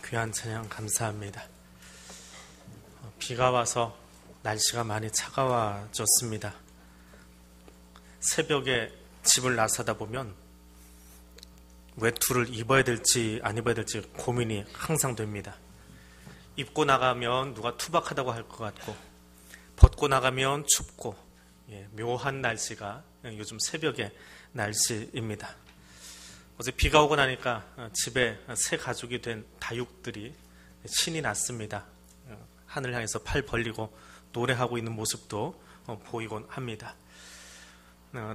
귀한 찬양 감사합니다. 비가 와서 날씨가 많이 차가워졌습니다. 새벽에 집을 나서다 보면 외투를 입어야 될지 안 입어야 될지 고민이 항상 됩니다. 입고 나가면 누가 투박하다고 할 것 같고, 벗고 나가면 춥고, 묘한 날씨가 요즘 새벽의 날씨입니다. 어제 비가 오고 나니까 집에 새 가족이 된 다육들이 신이 났습니다. 하늘 향해서 팔 벌리고 노래하고 있는 모습도 보이곤 합니다.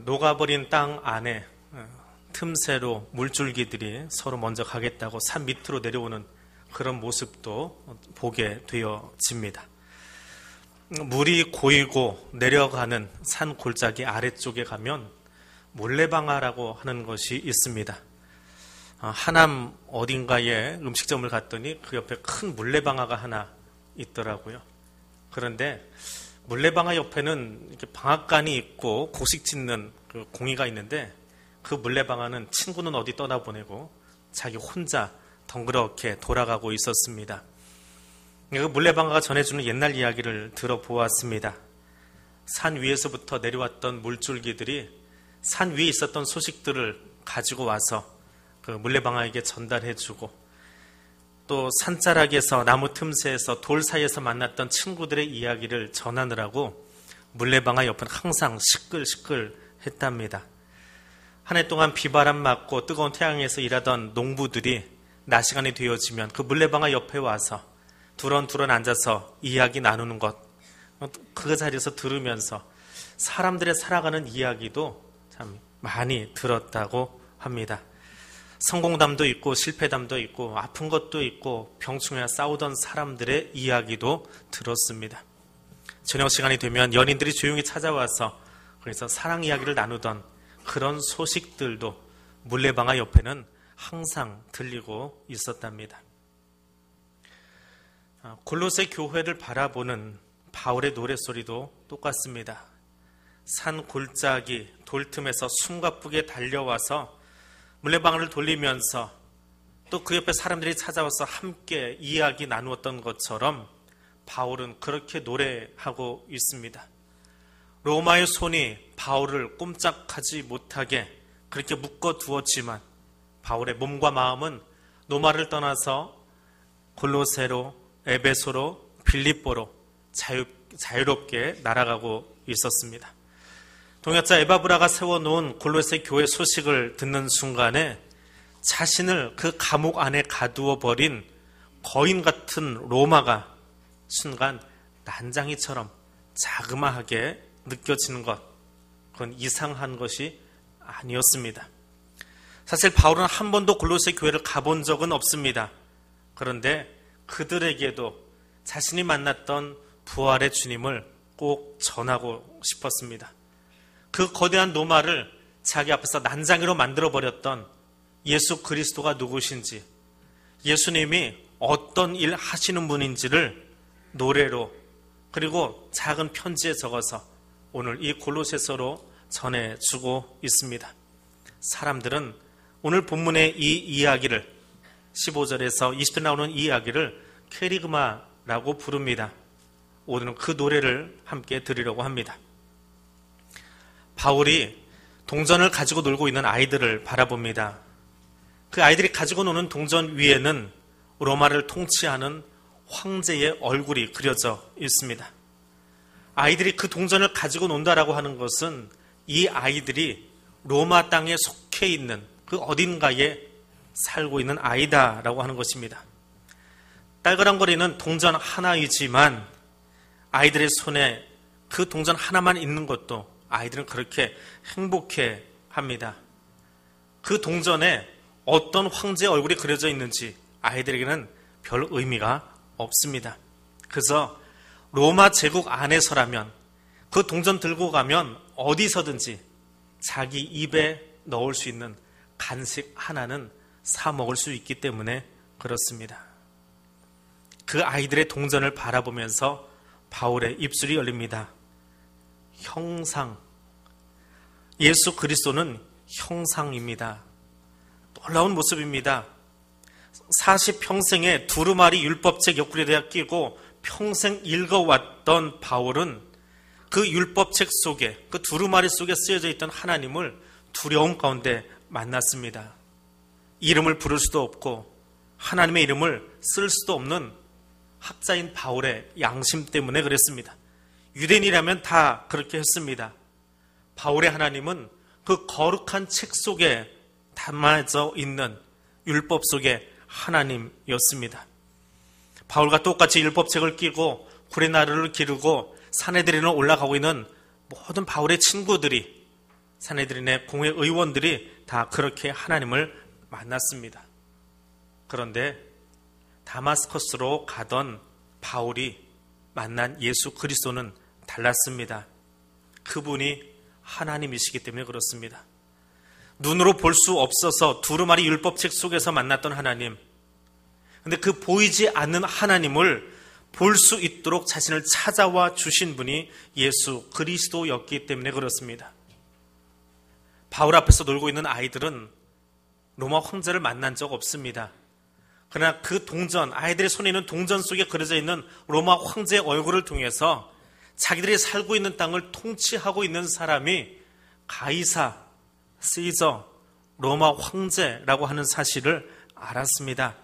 녹아버린 땅 안에 틈새로 물줄기들이 서로 먼저 가겠다고 산 밑으로 내려오는 그런 모습도 보게 되어집니다. 물이 고이고 내려가는 산 골짜기 아래쪽에 가면 몰래방아라고 하는 것이 있습니다. 하남 어딘가에 음식점을 갔더니 그 옆에 큰 물레방아가 하나 있더라고요. 그런데 물레방아 옆에는 이렇게 방앗간이 있고 곡식 짓는 그 공이가 있는데, 그 물레방아는 친구는 어디 떠나보내고 자기 혼자 덩그렇게 돌아가고 있었습니다. 그 물레방아가 전해주는 옛날 이야기를 들어보았습니다. 산 위에서부터 내려왔던 물줄기들이 산 위에 있었던 소식들을 가지고 와서 그 물레방아에게 전달해주고, 또 산자락에서 나무 틈새에서 돌 사이에서 만났던 친구들의 이야기를 전하느라고 물레방아 옆은 항상 시끌시끌했답니다. 한 해 동안 비바람 맞고 뜨거운 태양에서 일하던 농부들이 낮 시간이 되어지면 그 물레방아 옆에 와서 두런두런 앉아서 이야기 나누는 것, 그 자리에서 들으면서 사람들의 살아가는 이야기도 참 많이 들었다고 합니다. 성공담도 있고 실패담도 있고 아픈 것도 있고 병충해와 싸우던 사람들의 이야기도 들었습니다. 저녁 시간이 되면 연인들이 조용히 찾아와서 그래서 사랑 이야기를 나누던 그런 소식들도 물레방아 옆에는 항상 들리고 있었답니다. 골로새 교회를 바라보는 바울의 노랫소리도 똑같습니다. 산 골짜기 돌틈에서 숨가쁘게 달려와서 물레방아를 돌리면서 또 그 옆에 사람들이 찾아와서 함께 이야기 나누었던 것처럼 바울은 그렇게 노래하고 있습니다. 로마의 손이 바울을 꼼짝하지 못하게 그렇게 묶어두었지만 바울의 몸과 마음은 로마를 떠나서 골로새로, 에베소로, 빌립보로 자유롭게 날아가고 있었습니다. 동역자 에바브라가 세워놓은 골로새 교회 소식을 듣는 순간에 자신을 그 감옥 안에 가두어 버린 거인 같은 로마가 순간 난장이처럼 자그마하게 느껴지는 것, 그건 이상한 것이 아니었습니다. 사실 바울은 한 번도 골로새 교회를 가본 적은 없습니다. 그런데 그들에게도 자신이 만났던 부활의 주님을 꼭 전하고 싶었습니다. 그 거대한 노마를 자기 앞에서 난장이로 만들어버렸던 예수 그리스도가 누구신지, 예수님이 어떤 일 하시는 분인지를 노래로 그리고 작은 편지에 적어서 오늘 이 골로새서로 전해주고 있습니다. 사람들은 오늘 본문의 이 이야기를 15절에서 20절 나오는 이 이야기를 케리그마라고 부릅니다. 오늘은 그 노래를 함께 들으려고 합니다. 바울이 동전을 가지고 놀고 있는 아이들을 바라봅니다. 그 아이들이 가지고 노는 동전 위에는 로마를 통치하는 황제의 얼굴이 그려져 있습니다. 아이들이 그 동전을 가지고 논다라고 하는 것은 이 아이들이 로마 땅에 속해 있는 그 어딘가에 살고 있는 아이다라고 하는 것입니다. 딸그랑거리는 동전 하나이지만 아이들의 손에 그 동전 하나만 있는 것도 아이들은 그렇게 행복해 합니다. 그 동전에 어떤 황제의 얼굴이 그려져 있는지 아이들에게는 별 의미가 없습니다. 그래서 로마 제국 안에서라면 그 동전 들고 가면 어디서든지 자기 입에 넣을 수 있는 간식 하나는 사 먹을 수 있기 때문에 그렇습니다. 그 아이들의 동전을 바라보면서 바울의 입술이 열립니다. 형상, 예수 그리스도는 형상입니다. 놀라운 모습입니다. 40평생에 두루마리 율법책 옆구리에다 끼고 평생 읽어왔던 바울은 그 율법책 속에, 그 두루마리 속에 쓰여져 있던 하나님을 두려움 가운데 만났습니다. 이름을 부를 수도 없고 하나님의 이름을 쓸 수도 없는 학자인 바울의 양심 때문에 그랬습니다. 유대인이라면 다 그렇게 했습니다. 바울의 하나님은 그 거룩한 책 속에 담아져 있는 율법 속의 하나님이었습니다. 바울과 똑같이 율법책을 끼고 구레나루를 기르고 산헤드린을 올라가고 있는 모든 바울의 친구들이, 산헤드린의 공회 의원들이 다 그렇게 하나님을 만났습니다. 그런데 다마스커스로 가던 바울이 만난 예수 그리스도는 달랐습니다. 그분이 하나님이시기 때문에 그렇습니다. 눈으로 볼 수 없어서 두루마리 율법책 속에서 만났던 하나님, 근데 그 보이지 않는 하나님을 볼 수 있도록 자신을 찾아와 주신 분이 예수 그리스도였기 때문에 그렇습니다. 바울 앞에서 놀고 있는 아이들은 로마 황제를 만난 적 없습니다. 그러나 그 동전, 아이들의 손에 있는 동전 속에 그려져 있는 로마 황제의 얼굴을 통해서 자기들이 살고 있는 땅을 통치하고 있는 사람이 가이사, 시저, 로마 황제라고 하는 사실을 알았습니다.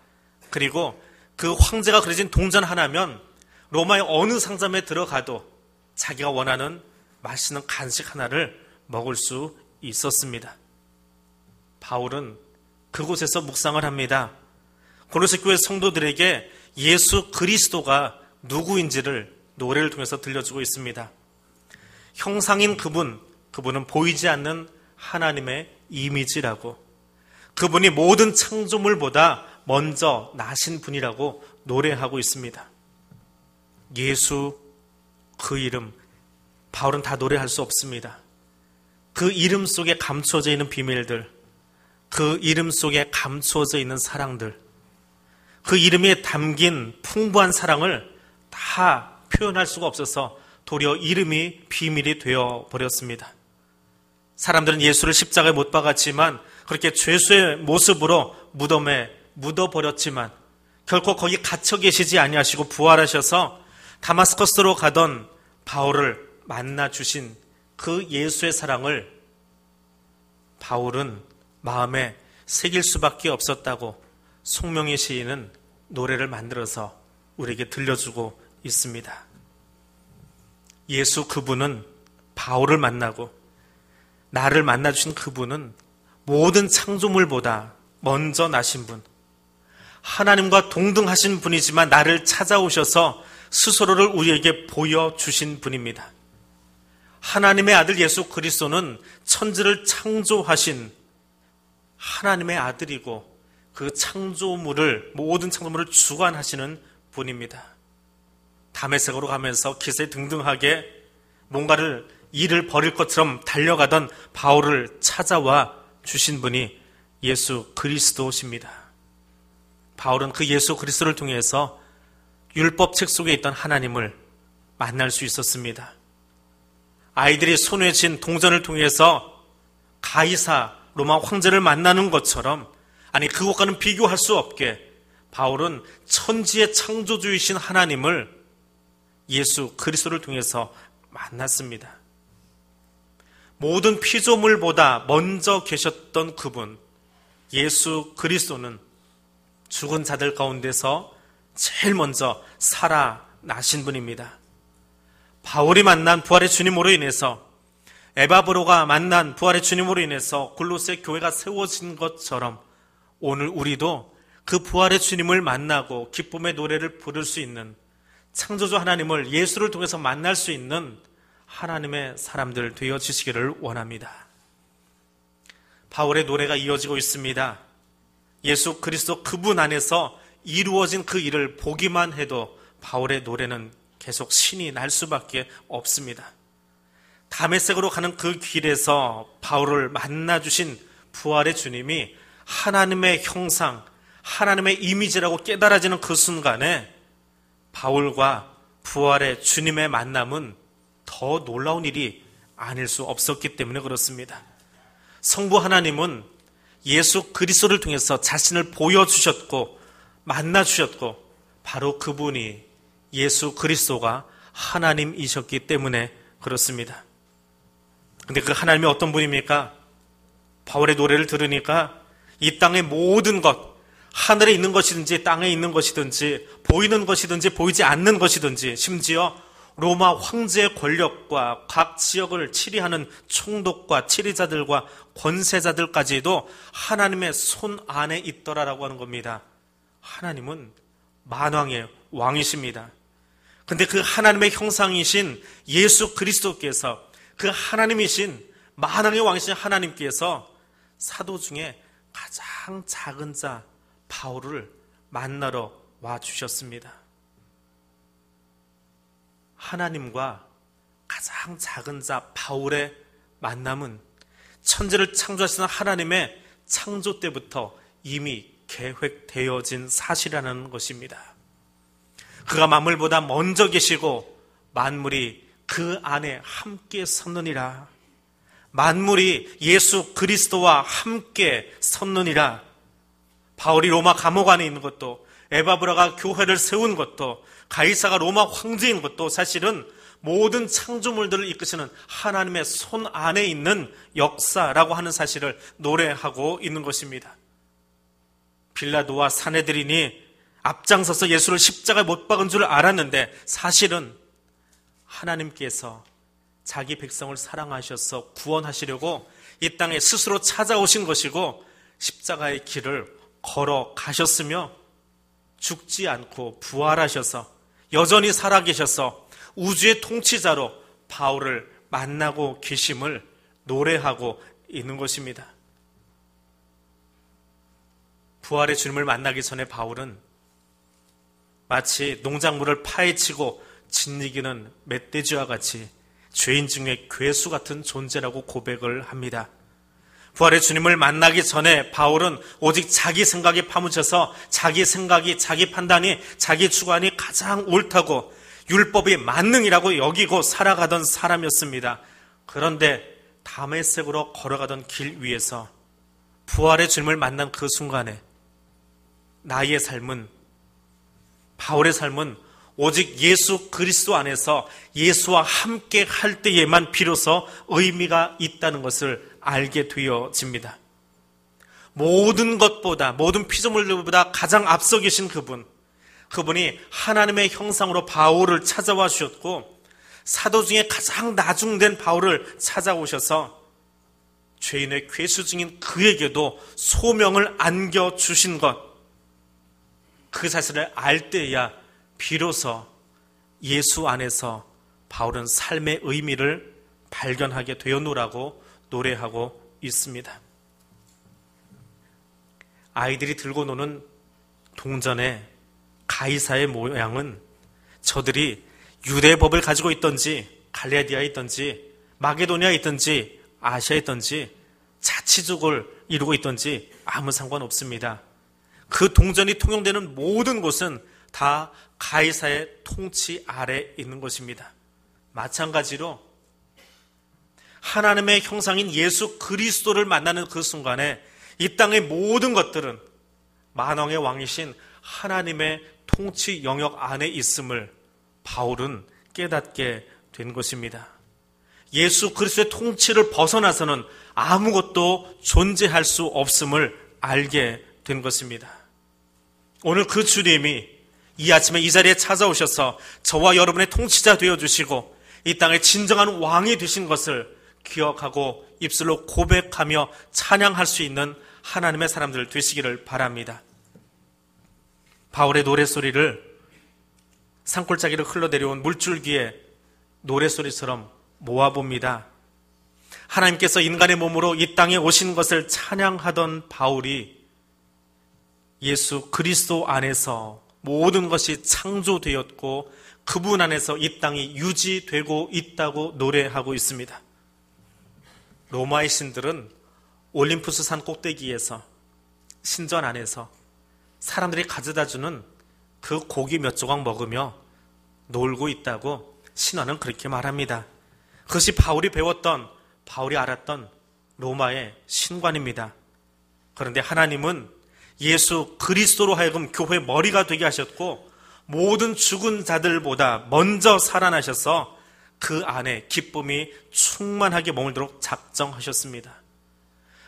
그리고 그 황제가 그려진 동전 하나면 로마의 어느 상점에 들어가도 자기가 원하는 맛있는 간식 하나를 먹을 수 있었습니다. 바울은 그곳에서 묵상을 합니다. 고로새 교회 성도들에게 예수 그리스도가 누구인지를 노래를 통해서 들려주고 있습니다. 형상인 그분은 보이지 않는 하나님의 이미지라고, 그분이 모든 창조물보다 먼저 나신 분이라고 노래하고 있습니다. 예수, 그 이름, 바울은 다 노래할 수 없습니다. 그 이름 속에 감추어져 있는 비밀들, 그 이름 속에 감추어져 있는 사랑들, 그 이름에 담긴 풍부한 사랑을 다 표현할 수가 없어서 도리어 이름이 비밀이 되어버렸습니다. 사람들은 예수를 십자가에 못 박았지만, 그렇게 죄수의 모습으로 무덤에 묻어버렸지만 결코 거기 갇혀 계시지 아니하시고 부활하셔서 다마스커스로 가던 바울을 만나주신 그 예수의 사랑을 바울은 마음에 새길 수밖에 없었다고 송명희 시인은 노래를 만들어서 우리에게 들려주고 있습니다. 예수 그분은 바울을 만나고 나를 만나주신 그분은 모든 창조물보다 먼저 나신 분, 하나님과 동등하신 분이지만 나를 찾아오셔서 스스로를 우리에게 보여주신 분입니다. 하나님의 아들 예수 그리스도는 천지를 창조하신 하나님의 아들이고 그 창조물을, 모든 창조물을 주관하시는 분입니다. 다메섹으로 가면서 기세 등등하게 뭔가를 일을 벌일 것처럼 달려가던 바울을 찾아와 주신 분이 예수 그리스도십니다. 바울은 그 예수 그리스도를 통해서 율법책 속에 있던 하나님을 만날 수 있었습니다. 아이들이 손에 쥔 동전을 통해서 가이사, 로마 황제를 만나는 것처럼, 아니 그것과는 비교할 수 없게 바울은 천지의 창조주이신 하나님을 예수 그리스도를 통해서 만났습니다. 모든 피조물보다 먼저 계셨던 그분 예수 그리스도는 죽은 자들 가운데서 제일 먼저 살아나신 분입니다. 바울이 만난 부활의 주님으로 인해서, 에바브로가 만난 부활의 주님으로 인해서 골로새 교회가 세워진 것처럼 오늘 우리도 그 부활의 주님을 만나고 기쁨의 노래를 부를 수 있는, 창조주 하나님을 예수를 통해서 만날 수 있는 하나님의 사람들 되어지시기를 원합니다. 바울의 노래가 이어지고 있습니다. 예수 그리스도 그분 안에서 이루어진 그 일을 보기만 해도 바울의 노래는 계속 신이 날 수밖에 없습니다. 다메섹으로 가는 그 길에서 바울을 만나주신 부활의 주님이 하나님의 형상, 하나님의 이미지라고 깨달아지는 그 순간에 바울과 부활의 주님의 만남은 더 놀라운 일이 아닐 수 없었기 때문에 그렇습니다. 성부 하나님은 예수 그리스도를 통해서 자신을 보여주셨고 만나 주셨고 바로 그분이 예수 그리스도가 하나님이셨기 때문에 그렇습니다. 근데 그 하나님이 어떤 분입니까? 바울의 노래를 들으니까 이 땅의 모든 것, 하늘에 있는 것이든지 땅에 있는 것이든지 보이는 것이든지 보이지 않는 것이든지 심지어 로마 황제의 권력과 각 지역을 치리하는 총독과 치리자들과 권세자들까지도 하나님의 손 안에 있더라라고 하는 겁니다. 하나님은 만왕의 왕이십니다. 근데 그 하나님의 형상이신 예수 그리스도께서 그 하나님이신 만왕의 왕이신 하나님께서 사도 중에 가장 작은 자 바울을 만나러 와주셨습니다. 하나님과 가장 작은 자 바울의 만남은 천지를 창조하시는 하나님의 창조 때부터 이미 계획되어진 사실이라는 것입니다. 그가 만물보다 먼저 계시고 만물이 그 안에 함께 섰느니라. 만물이 예수 그리스도와 함께 섰느니라. 바울이 로마 감옥 안에 있는 것도, 에바브라가 교회를 세운 것도, 가이사가 로마 황제인 것도 사실은 모든 창조물들을 이끄시는 하나님의 손 안에 있는 역사라고 하는 사실을 노래하고 있는 것입니다. 빌라도와 사내들인이 앞장서서 예수를 십자가에 못 박은 줄 알았는데 사실은 하나님께서 자기 백성을 사랑하셔서 구원하시려고 이 땅에 스스로 찾아오신 것이고 십자가의 길을 걸어가셨으며 죽지 않고 부활하셔서 여전히 살아계셔서 우주의 통치자로 바울을 만나고 계심을 노래하고 있는 것입니다. 부활의 주님을 만나기 전에 바울은 마치 농작물을 파헤치고 짓이기는 멧돼지와 같이 죄인 중에 괴수 같은 존재라고 고백을 합니다. 부활의 주님을 만나기 전에 바울은 오직 자기 생각에 파묻혀서 자기 생각이, 자기 판단이, 자기 주관이 가장 옳다고 율법이 만능이라고 여기고 살아가던 사람이었습니다. 그런데 다메섹으로 걸어가던 길 위에서 부활의 주님을 만난 그 순간에 나의 삶은, 바울의 삶은 오직 예수 그리스도 안에서 예수와 함께 할 때에만 비로소 의미가 있다는 것을 알게 되어집니다. 모든 것보다, 모든 피조물들보다 가장 앞서 계신 그분이 하나님의 형상으로 바울을 찾아와 주셨고 사도 중에 가장 나중된 바울을 찾아오셔서 죄인의 괴수 중인 그에게도 소명을 안겨주신 것, 그 사실을 알 때야 비로소 예수 안에서 바울은 삶의 의미를 발견하게 되었노라고 노래하고 있습니다. 아이들이 들고 노는 동전의 가이사의 모양은 저들이 유대법을 가지고 있던지 갈레디아에 있던지 마게도니아에 있던지 아시아에 있던지 자치족을 이루고 있던지 아무 상관없습니다. 그 동전이 통용되는 모든 곳은 다 가이사의 통치 아래 있는 것입니다. 마찬가지로 하나님의 형상인 예수 그리스도를 만나는 그 순간에 이 땅의 모든 것들은 만왕의 왕이신 하나님의 통치 영역 안에 있음을 바울은 깨닫게 된 것입니다. 예수 그리스도의 통치를 벗어나서는 아무것도 존재할 수 없음을 알게 된 것입니다. 오늘 그 주님이 이 아침에 이 자리에 찾아오셔서 저와 여러분의 통치자 되어주시고 이 땅의 진정한 왕이 되신 것을 기억하고 입술로 고백하며 찬양할 수 있는 하나님의 사람들 되시기를 바랍니다. 바울의 노래소리를 산골짜기를 흘러내려온 물줄기의 노래소리처럼 모아봅니다. 하나님께서 인간의 몸으로 이 땅에 오신 것을 찬양하던 바울이 예수 그리스도 안에서 모든 것이 창조되었고 그분 안에서 이 땅이 유지되고 있다고 노래하고 있습니다. 로마의 신들은 올림푸스 산 꼭대기에서 신전 안에서 사람들이 가져다주는 그 고기 몇 조각 먹으며 놀고 있다고 신화는 그렇게 말합니다. 그것이 바울이 배웠던, 바울이 알았던 로마의 신관입니다. 그런데 하나님은 예수 그리스도로 하여금 교회의 머리가 되게 하셨고 모든 죽은 자들보다 먼저 살아나셔서 그 안에 기쁨이 충만하게 머물도록 작정하셨습니다.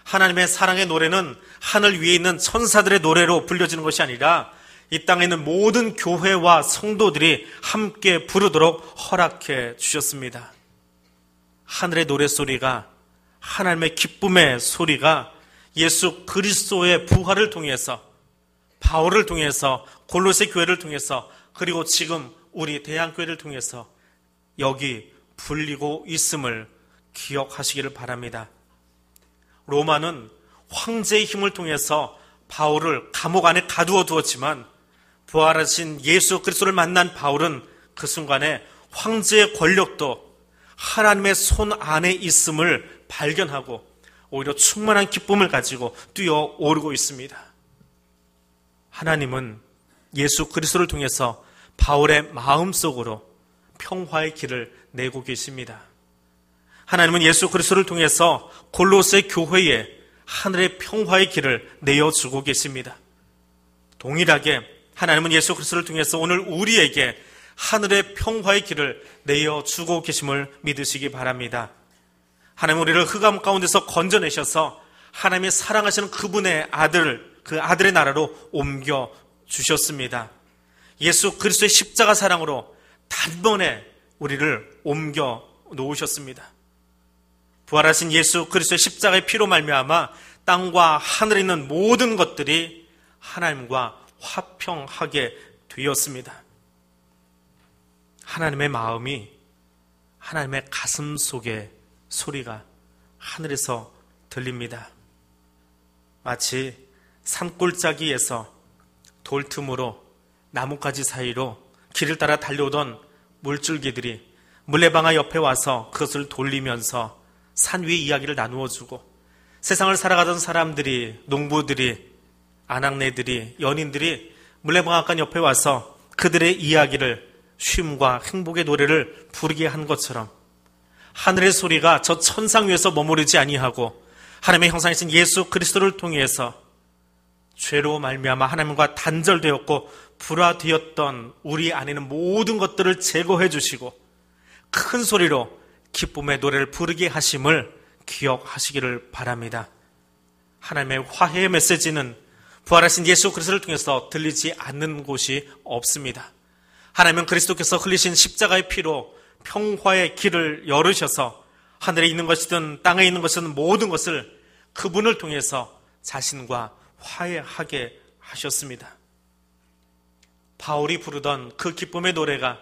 하나님의 사랑의 노래는 하늘 위에 있는 천사들의 노래로 불려지는 것이 아니라 이 땅에 있는 모든 교회와 성도들이 함께 부르도록 허락해 주셨습니다. 하늘의 노래소리가, 하나님의 기쁨의 소리가 예수 그리스도의 부활을 통해서, 바울을 통해서, 골로새 교회를 통해서, 그리고 지금 우리 대한교회를 통해서 여기 불리고 있음을 기억하시기를 바랍니다. 로마는 황제의 힘을 통해서 바울을 감옥 안에 가두어 두었지만 부활하신 예수 그리스도를 만난 바울은 그 순간에 황제의 권력도 하나님의 손 안에 있음을 발견하고 오히려 충만한 기쁨을 가지고 뛰어오르고 있습니다. 하나님은 예수 그리스도를 통해서 바울의 마음속으로 평화의 길을 내고 계십니다. 하나님은 예수 그리스도를 통해서 골로새 교회에 하늘의 평화의 길을 내어주고 계십니다. 동일하게 하나님은 예수 그리스도를 통해서 오늘 우리에게 하늘의 평화의 길을 내어주고 계심을 믿으시기 바랍니다. 하나님은 우리를 흑암 가운데서 건져내셔서 하나님이 사랑하시는 그분의 아들, 그 아들의 나라로 옮겨주셨습니다. 예수 그리스도의 십자가 사랑으로 단번에 우리를 옮겨 놓으셨습니다. 부활하신 예수 그리스도의 십자가의 피로 말미암아 땅과 하늘에 있는 모든 것들이 하나님과 화평하게 되었습니다. 하나님의 마음이 하나님의 가슴 속의 소리가 하늘에서 들립니다. 마치 산골짜기에서 돌틈으로 나뭇가지 사이로 길을 따라 달려오던 물줄기들이 물레방아 옆에 와서 그것을 돌리면서 산 위의 이야기를 나누어주고 세상을 살아가던 사람들이, 농부들이, 아낙네들이, 연인들이 물레방앗간 옆에 와서 그들의 이야기를 쉼과 행복의 노래를 부르게 한 것처럼 하늘의 소리가 저 천상 위에서 머무르지 아니하고 하나님의 형상이신 예수 그리스도를 통해서 죄로 말미암아 하나님과 단절되었고 불화되었던 우리 안에는 모든 것들을 제거해 주시고 큰 소리로 기쁨의 노래를 부르게 하심을 기억하시기를 바랍니다. 하나님의 화해의 메시지는 부활하신 예수 그리스도를 통해서 들리지 않는 곳이 없습니다. 하나님은 그리스도께서 흘리신 십자가의 피로 평화의 길을 열으셔서 하늘에 있는 것이든 땅에 있는 것이든 모든 것을 그분을 통해서 자신과 화해하게 하셨습니다. 바울이 부르던 그 기쁨의 노래가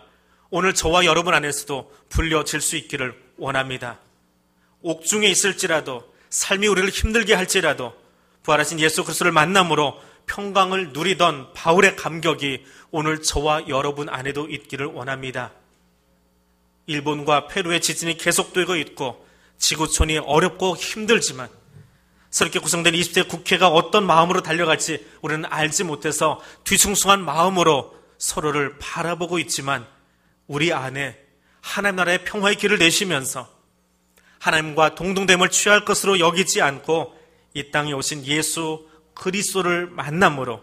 오늘 저와 여러분 안에서도 불려질 수 있기를 원합니다. 옥중에 있을지라도 삶이 우리를 힘들게 할지라도 부활하신 예수 그리스도를 만남으로 평강을 누리던 바울의 감격이 오늘 저와 여러분 안에도 있기를 원합니다. 일본과 페루의 지진이 계속되고 있고 지구촌이 어렵고 힘들지만 새롭게 구성된 20대 국회가 어떤 마음으로 달려갈지 우리는 알지 못해서 뒤숭숭한 마음으로 서로를 바라보고 있지만 우리 안에 하나님 나라의 평화의 길을 내시면서 하나님과 동등됨을 취할 것으로 여기지 않고 이 땅에 오신 예수 그리스도를 만남으로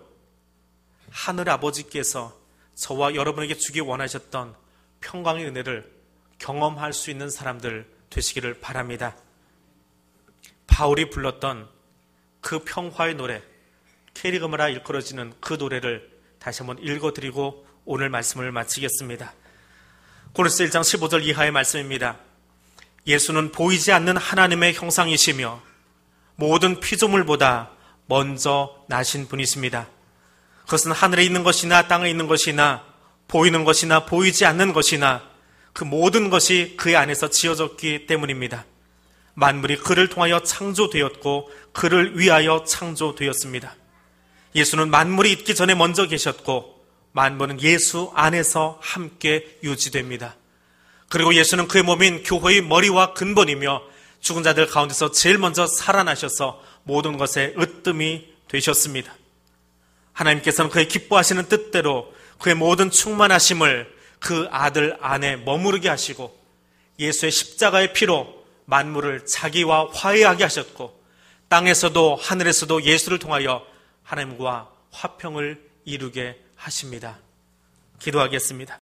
하늘 아버지께서 저와 여러분에게 주기 원하셨던 평강의 은혜를 경험할 수 있는 사람들 되시기를 바랍니다. 바울이 불렀던 그 평화의 노래, 캐리그마라 일컬어지는 그 노래를 다시 한번 읽어드리고 오늘 말씀을 마치겠습니다. 고린도서 1장 15절 이하의 말씀입니다. 예수는 보이지 않는 하나님의 형상이시며 모든 피조물보다 먼저 나신 분이십니다. 그것은 하늘에 있는 것이나 땅에 있는 것이나 보이는 것이나 보이지 않는 것이나 그 모든 것이 그의 안에서 지어졌기 때문입니다. 만물이 그를 통하여 창조되었고 그를 위하여 창조되었습니다. 예수는 만물이 있기 전에 먼저 계셨고 만물은 예수 안에서 함께 유지됩니다. 그리고 예수는 그의 몸인 교회의 머리와 근본이며 죽은 자들 가운데서 제일 먼저 살아나셔서 모든 것에 으뜸이 되셨습니다. 하나님께서는 그의 기뻐하시는 뜻대로 그의 모든 충만하심을 그 아들 안에 머무르게 하시고 예수의 십자가의 피로 만물을 자기와 화해하게 하셨고 땅에서도 하늘에서도 예수를 통하여 하나님과 화평을 이루게 하십니다. 기도하겠습니다.